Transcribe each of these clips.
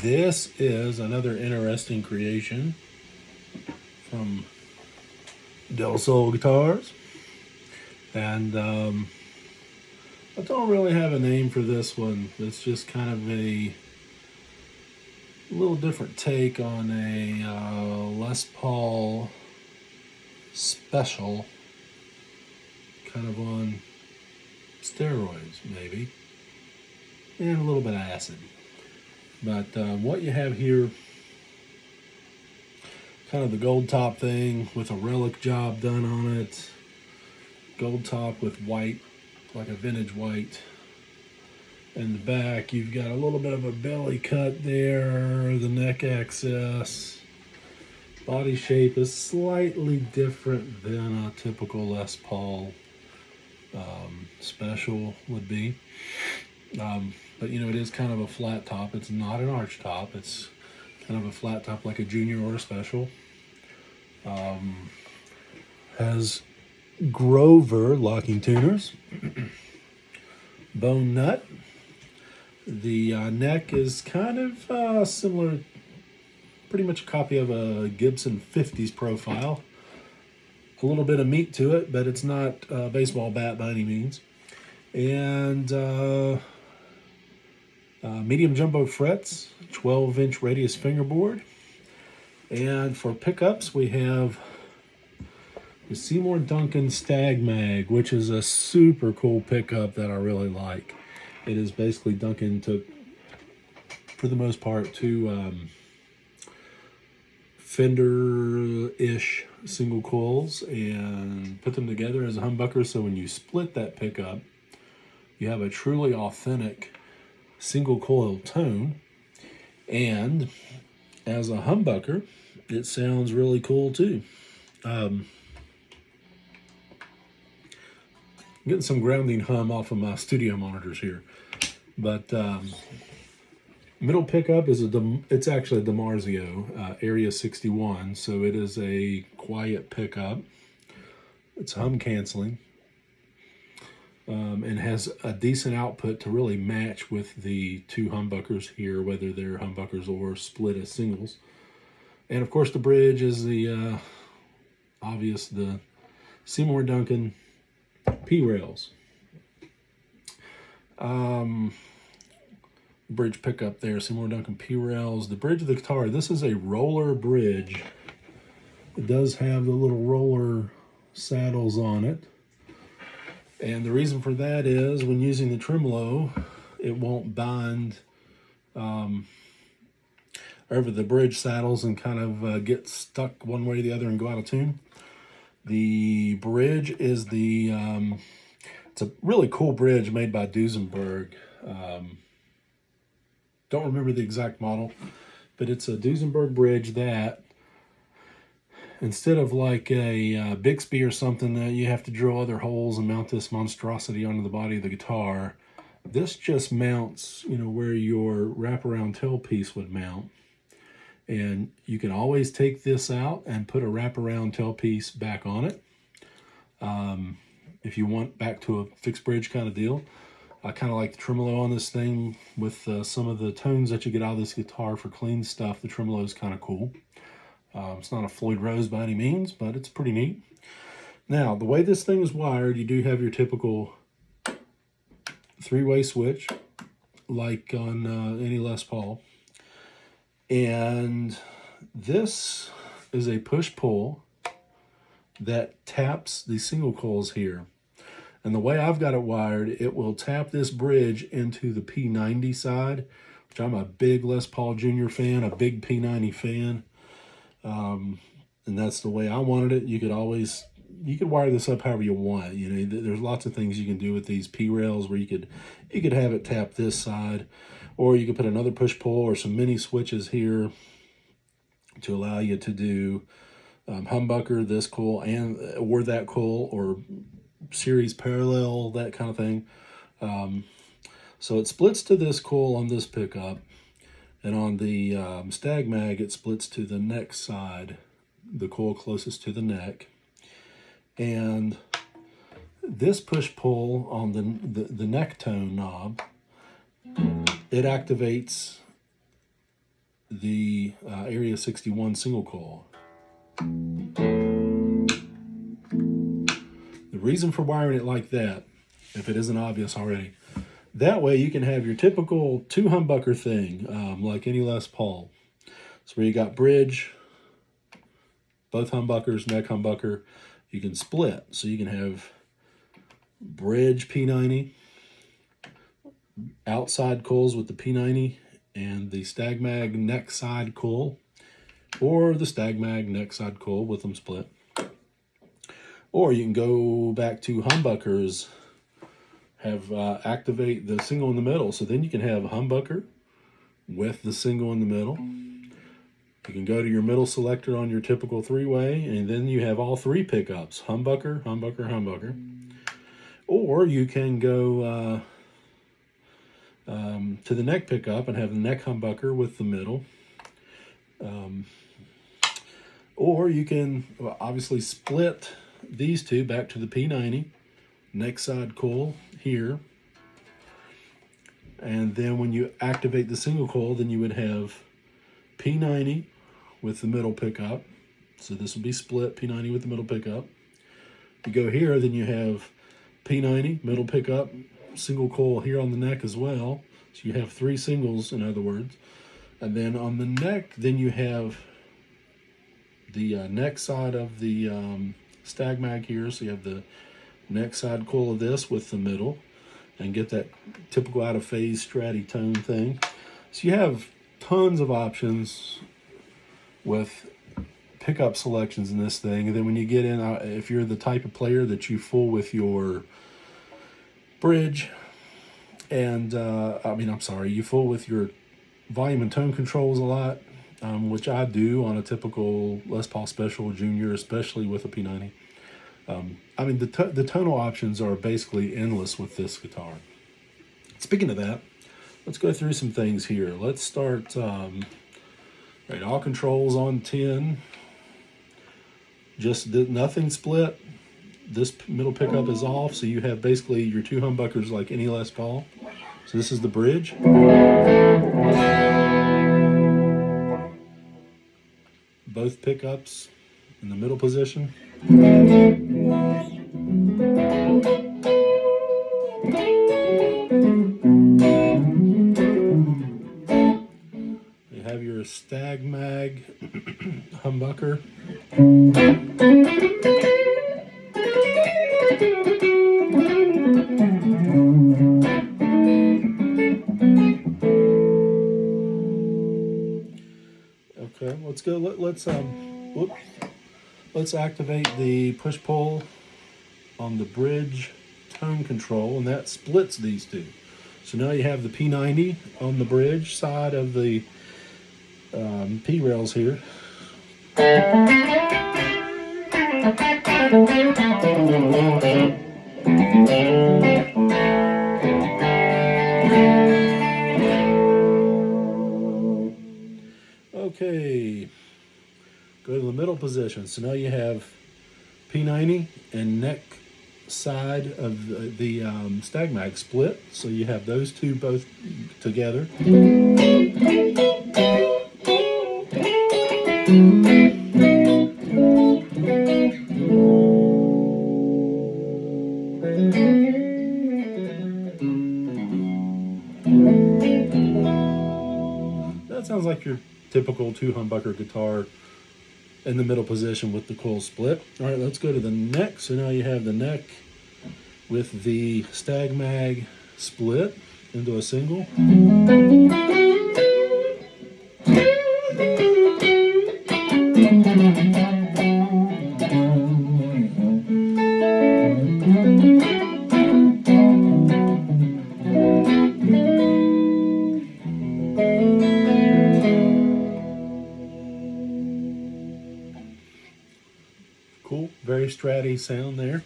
This is another interesting creation from Del Sol Guitars. And I don't really have a name for this one. It's just kind of a little different take on a Les Paul special, kind of on steroids maybe, and a little bit of acid. But what you have here, kind of the Goldtop thing with a relic job done on it. Goldtop with white, like a vintage white. In the back, you've got a little bit of a belly cut there, the neck access. Body shape is slightly different than a typical Les Paul special would be. But you know, it is kind of a flat top. It's not an arch top. It's kind of a flat top like a junior or a special. Has Grover locking tuners. Bone nut. The neck is kind of similar, pretty much a copy of a Gibson 50s profile. A little bit of meat to it, but it's not a baseball bat by any means. And medium jumbo frets, 12-inch radius fingerboard. And for pickups, we have the Seymour Duncan Stag Mag, which is a super cool pickup that I really like. It is basically Duncan took, for the most part, two Fender-ish single coils and put them together as a humbucker. So when you split that pickup, you have a truly authentic single coil tone. And as a humbucker, it sounds really cool too. Getting some grounding hum off of my studio monitors here. But middle pickup is it's actually a DiMarzio Area 61, so it is a quiet pickup. It's hum canceling, and has a decent output to really match with the two humbuckers here, whether they're humbuckers or split as singles. And of course the bridge is the obvious, the Seymour Duncan P-rails. Bridge pickup there, Seymour Duncan P-rails. The bridge of the guitar, this is a roller bridge. It does have the little roller saddles on it. And the reason for that is when using the tremolo, it won't bind over the bridge saddles and kind of get stuck one way or the other and go out of tune. The bridge is the, it's a really cool bridge made by Duesenberg. Don't remember the exact model, but it's a Duesenberg bridge that, instead of like a Bixby or something that you have to drill other holes and mount this monstrosity onto the body of the guitar, this just mounts, you know, where your wraparound tailpiece would mount. And you can always take this out and put a wraparound tailpiece back on it. If you want back to a fixed bridge kind of deal. I kind of like the tremolo on this thing with some of the tones that you get out of this guitar for clean stuff. The tremolo is kind of cool. It's not a Floyd Rose by any means, but it's pretty neat. Now, the way this thing is wired, you do have your typical three-way switch, like on any Les Paul. And this is a push-pull that taps the single coils here. And the way I've got it wired, it will tap this bridge into the P90 side, which I'm a big Les Paul Jr. fan, a big P90 fan. And that's the way I wanted it. You could wire this up however you want. You know, there's lots of things you can do with these P-rails where you could have it tap this side, or you could put another push-pull or some mini switches here to allow you to do humbucker, this coil, or that coil, or series parallel, that kind of thing. So it splits to this coil on this pickup, and on the Stag Mag it splits to the neck side, the coil closest to the neck. And this push-pull on the neck tone knob, it activates the Area 61 single coil. The reason for wiring it like that, if it isn't obvious already, that way you can have your typical 2 humbucker thing, like any Les Paul. So where you got bridge, both humbuckers, neck humbucker, you can split. So you can have bridge P90, outside coils with the P90, and the Stag Mag neck side coil, or the Stag Mag neck side coil with them split. Or you can go back to humbuckers, have activate the single in the middle. So then you can have a humbucker with the single in the middle. You can go to your middle selector on your typical 3-way, and then you have all 3 pickups, humbucker, humbucker, humbucker. Or you can go to the neck pickup and have the neck humbucker with the middle. Or you can obviously split these 2 back to the P90, neck side coil here. And then when you activate the single coil, then you would have P90 with the middle pickup. So this would be split, P90 with the middle pickup. You go here, then you have P90, middle pickup, single coil here on the neck as well. So you have 3 singles, in other words. And then on the neck, then you have the neck side of the Stag Mag here. So you have the neck side coil of this with the middle, and get that typical out of phase stratty tone thing. So you have tons of options with pickup selections in this thing. And then when you get in, if you're the type of player that you fool with your bridge and you fool with your volume and tone controls a lot, which I do on a typical Les Paul Special Junior, especially with a P90. The tonal options are basically endless with this guitar. Speaking of that, let's go through some things here. Let's start, right, all controls on 10. Just nothing split. This middle pickup is off, so you have basically your 2 humbuckers like any Les Paul. So this is the bridge. Both pickups in the middle position. You have your Stag Mag humbucker. Okay, let's go. Let's activate the push-pull on the bridge tone control, and that splits these 2. So now you have the P90 on the bridge side of the P rails here. Okay, go to the middle position. So now you have P90 and neck side of the Stag Mag split. So you have those 2 both together. That sounds like your typical 2 humbucker guitar in the middle position with the coil split. All right, let's go to the neck. So now you have the neck with the Stag Mag split into a single. Cool, very stratty sound there.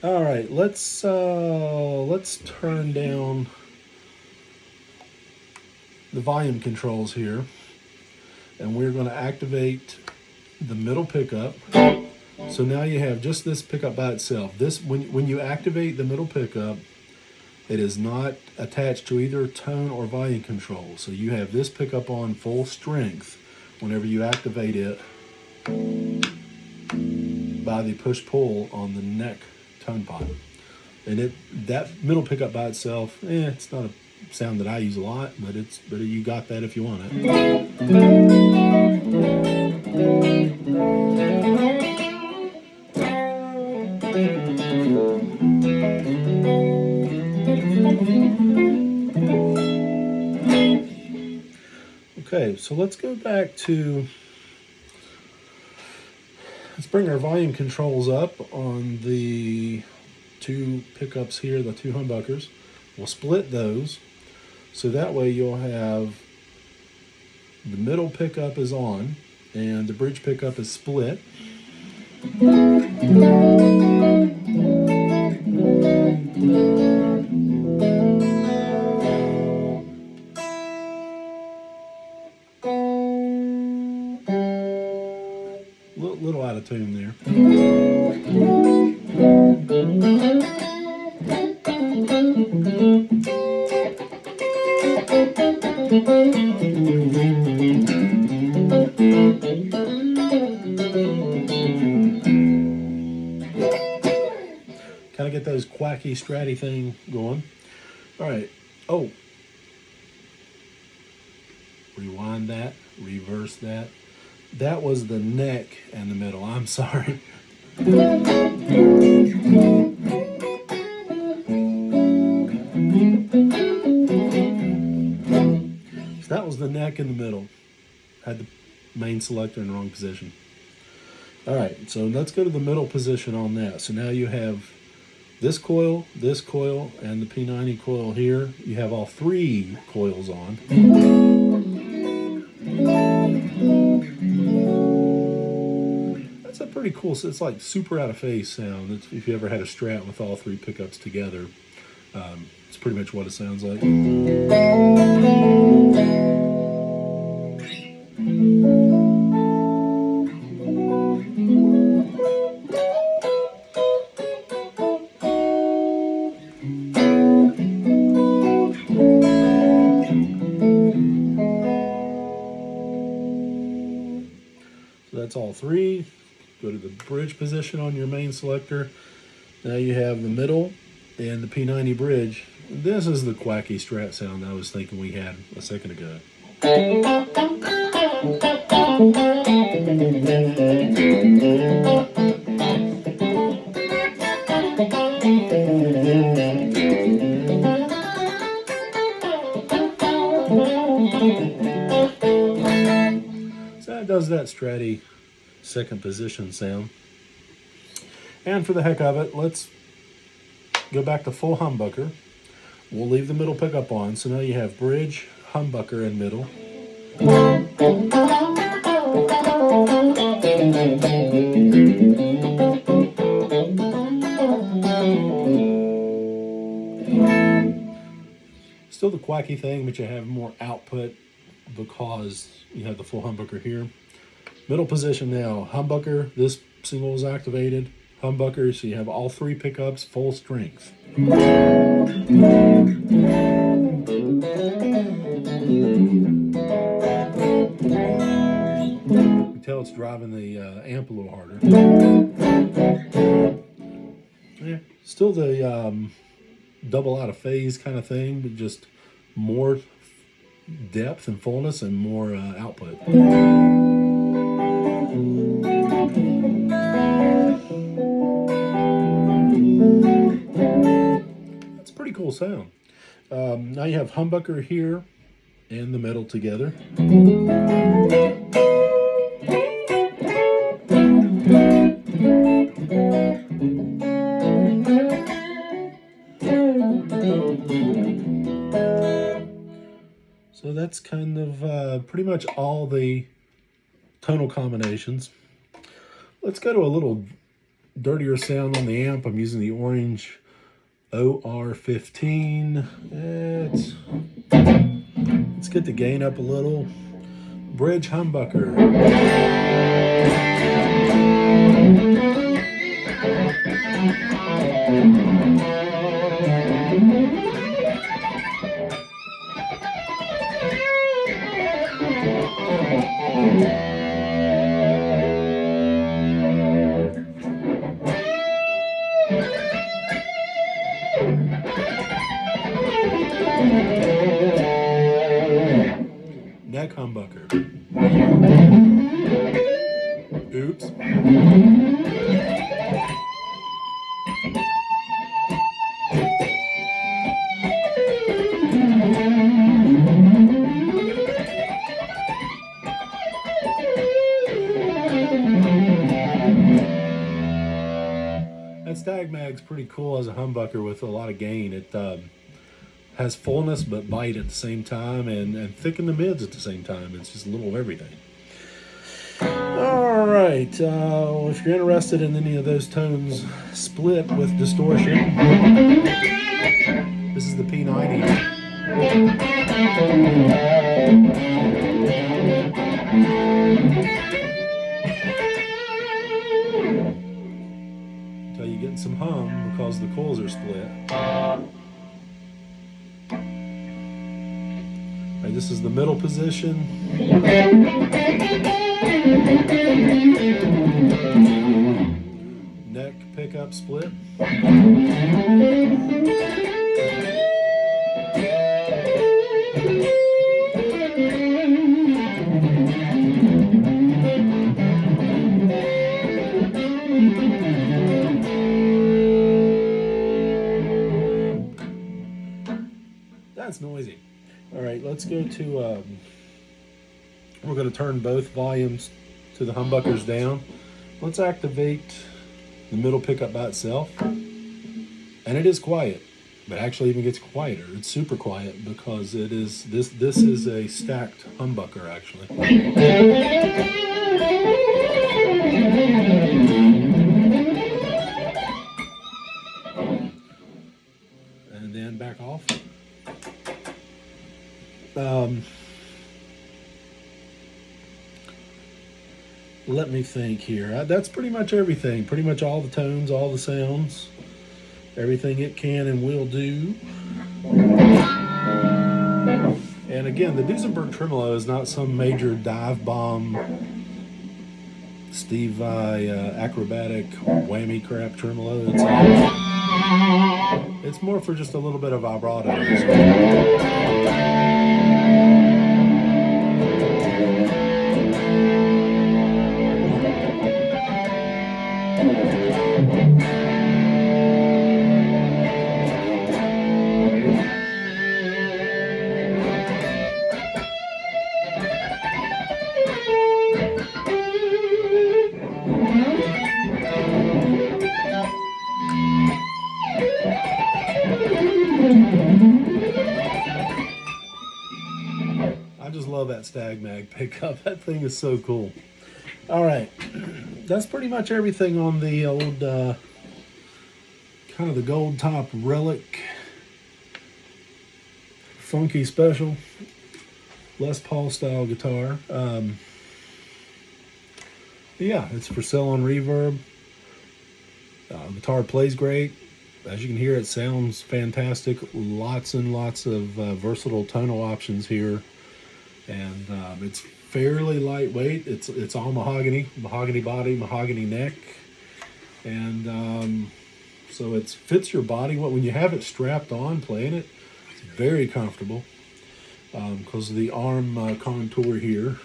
All right, let's turn down the volume controls here, and we're going to activate the middle pickup. So now you have just this pickup by itself. This when you activate the middle pickup, It is not attached to either tone or volume control. So you have this pickup on full strength whenever you activate it by the push-pull on the neck tone pot. And that middle pickup by itself, it's not a sound that I use a lot, but you got that if you want it. Okay, so let's go back to, let's bring our volume controls up on the two pickups here, the two humbuckers. We'll split those, so that way you'll have the middle pickup is on and the bridge pickup is split. Little out of tune there. Kind of get those quacky stratty thing going. All right. Oh, rewind that, reverse that. That was the neck and the middle. I'm sorry. So that was the neck in the middle. Had the main selector in the wrong position. All right, so let's go to the middle position on that. So now you have this coil, and the P90 coil here. You have all three coils on. That's a pretty cool, so it's like super out of phase sound. If you ever had a Strat with all three pickups together, it's pretty much what it sounds like. So that's all three. Go to the bridge position on your main selector. Now you have the middle and the P90 bridge. This is the quacky Strat sound I was thinking we had a second ago. So that does that Stratty second position sound. And for the heck of it, let's go back to full humbucker. We'll leave the middle pickup on. So now you have bridge, humbucker, and middle. Still the quacky thing, but you have more output because you have the full humbucker here. Middle position now, humbucker, this single is activated, humbucker, so you have all three pickups full strength. You can tell it's driving the amp a little harder. Yeah, still the double out of phase kind of thing, but just more depth and fullness and more output. That's a pretty cool sound. Now you have humbucker here and the middle together. So that's kind of pretty much all the tonal combinations. Let's go to a little dirtier sound on the amp. I'm using the orange OR15. Let's get the gain up a little. Bridge humbucker. Neck humbucker. Oops. That Stag Mag's pretty cool as a humbucker with a lot of gain. It has fullness but bite at the same time, and thick in the mids at the same time. It's just a little of everything. All right, if you're interested in any of those tones split with distortion, this is the P90. Until you get some hum because the coils are split. Right, this is the middle position. Neck pickup split. That's noisy. All right, let's go to, we're going to turn both volumes to the humbuckers down. Let's activate the middle pickup by itself. And it is quiet, but actually even gets quieter. It's super quiet because it is, this is a stacked humbucker actually. And then back off. Let me think here. That's pretty much everything. Pretty much all the tones, all the sounds, everything it can and will do. And again, the Duesenberg tremolo is not some major dive bomb, Steve Vai acrobatic whammy crap tremolo. It's more for just a little bit of vibrato. I just love that Stag Mag pickup. That thing is so cool. All right, that's pretty much everything on the old, kind of the Goldtop Relic funky special Les Paul style guitar. Yeah, it's for sale on Reverb. Guitar plays great. As you can hear, it sounds fantastic. Lots and lots of versatile tonal options here. And it's fairly lightweight. It's all mahogany body, mahogany neck. And so it fits your body. When you have it strapped on playing it, it's very comfortable because of the arm contour here.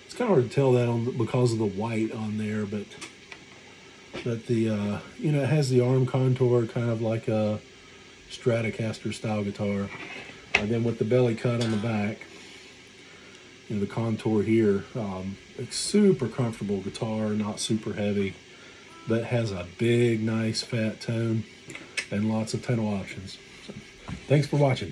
It's kind of hard to tell that because of the white on there, but the you know, it has the arm contour kind of like a Stratocaster style guitar. And then with the belly cut on the back, you know, the contour here, it's super comfortable guitar, not super heavy, but has a big, nice, fat tone and lots of tonal options. So, thanks for watching.